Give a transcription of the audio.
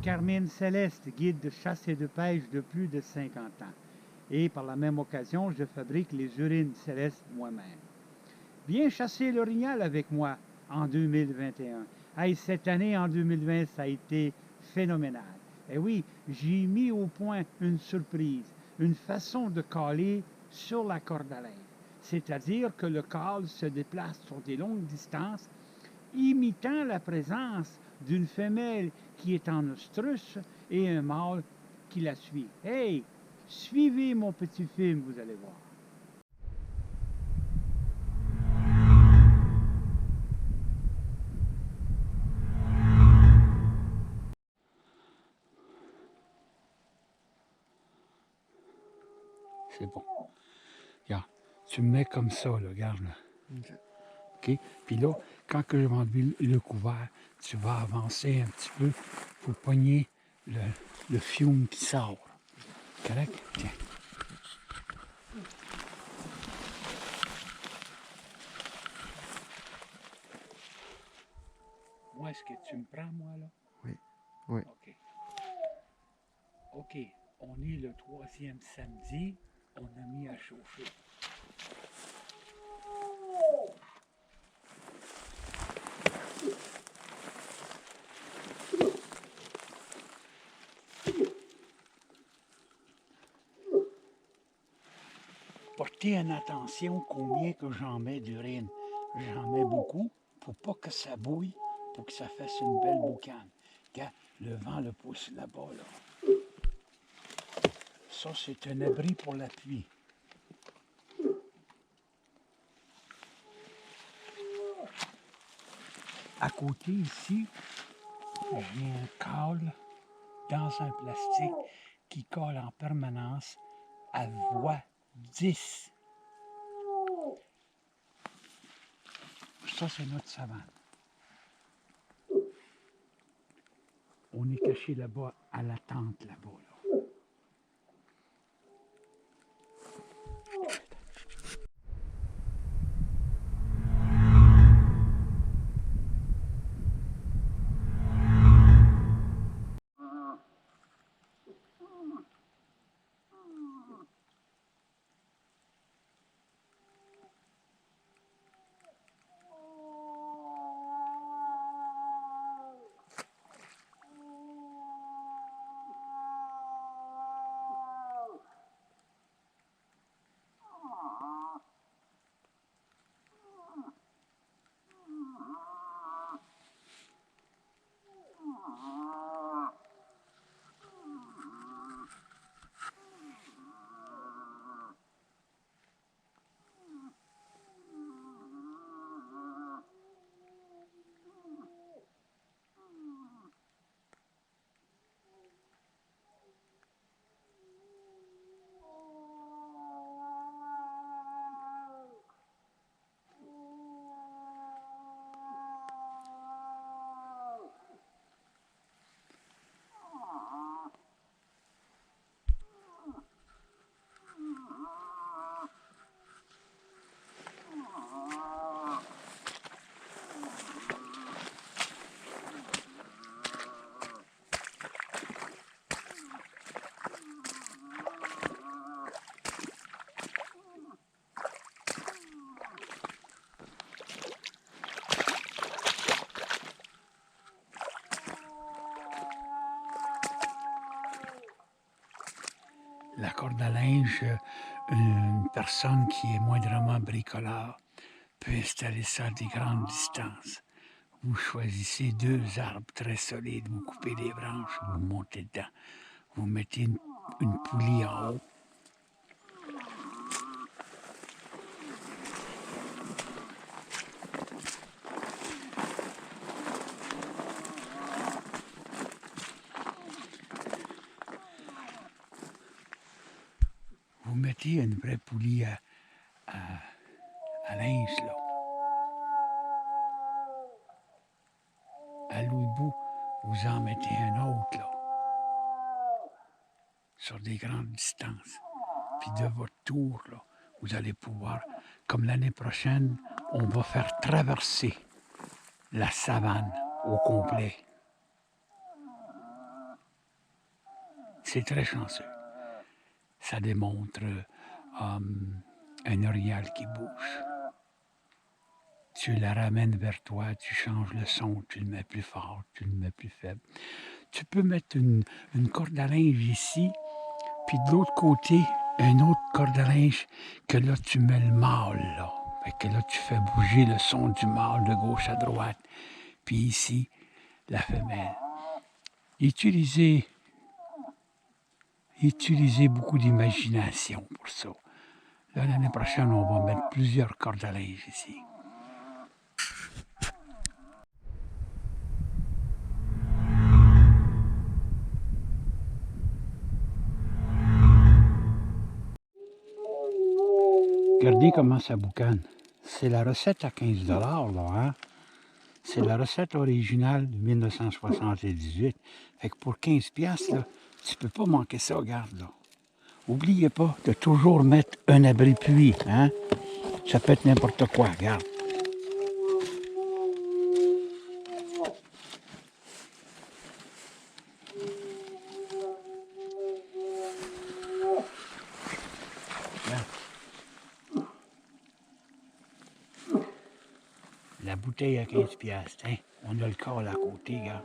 Carmine Céleste, guide de chasse et de pêche de plus de 50 ans. Et par la même occasion, je fabrique les urines célestes moi-même. Viens chasser l'orignal avec moi en 2021. Hey, cette année, en 2020, ça a été phénoménal. Et oui, j'ai mis au point une surprise, une façon de caler sur la corde à linge. C'est-à-dire que le câble se déplace sur des longues distances, imitant la présence d'une femelle qui est en ostruce et un mâle qui la suit. Hey, suivez mon petit film, vous allez voir. C'est bon. Regarde, tu me mets comme ça, là, regarde. Là. OK? Puis là, quand que je vais enlever le couvert, tu vas avancer un petit peu pour pogner le fiume qui sort. Correct? Tiens. Moi, est-ce que tu me prends, moi, là? Oui. Oui. OK. OK. On est le 3e samedi. On a mis à chauffer. Portez en attention combien que j'en mets d'urine. J'en mets beaucoup pour pas que ça bouille, pour que ça fasse une belle boucane. Regarde, le vent le pousse là-bas, là. Ça, c'est un abri pour la pluie. À côté, ici, j'ai un câble dans un plastique qui colle en permanence à voie 10. Ça, c'est notre savane. On est caché là-bas, à la tente là-bas. Là. La corde à linge, une personne qui est moindrement bricoleur peut installer ça à des grandes distances. Vous choisissez 2 arbres très solides, vous coupez des branches, vous montez dedans. Vous mettez une poulie en haut. Vous mettez une vraie poulie à linge, là. À l'autre vous en mettez un autre, là. Sur des grandes distances. Puis de votre tour, là, vous allez pouvoir, comme l'année prochaine, on va faire traverser la savane au complet. c'est très chanceux. Ça démontre un orignal qui bouge. Tu la ramènes vers toi, tu changes le son, tu le mets plus fort, tu le mets plus faible. Tu peux mettre une corde à linge ici, puis de l'autre côté, une autre corde à linge, que là, tu mets le mâle, là. Fait que là, tu fais bouger le son du mâle de gauche à droite. Puis ici, la femelle. Utilisez beaucoup d'imagination pour ça. Là, l'année prochaine, on va mettre plusieurs cordes à linge ici. Regardez comment ça boucane. C'est la recette à 15 $, là, hein? C'est la recette originale de 1978. Fait que pour 15 $, là, tu peux pas manquer ça, regarde, là. Oubliez pas de toujours mettre un abri pluie, hein? Ça peut être n'importe quoi, regarde. La bouteille à 15 $, hein? On a le col à côté, regarde.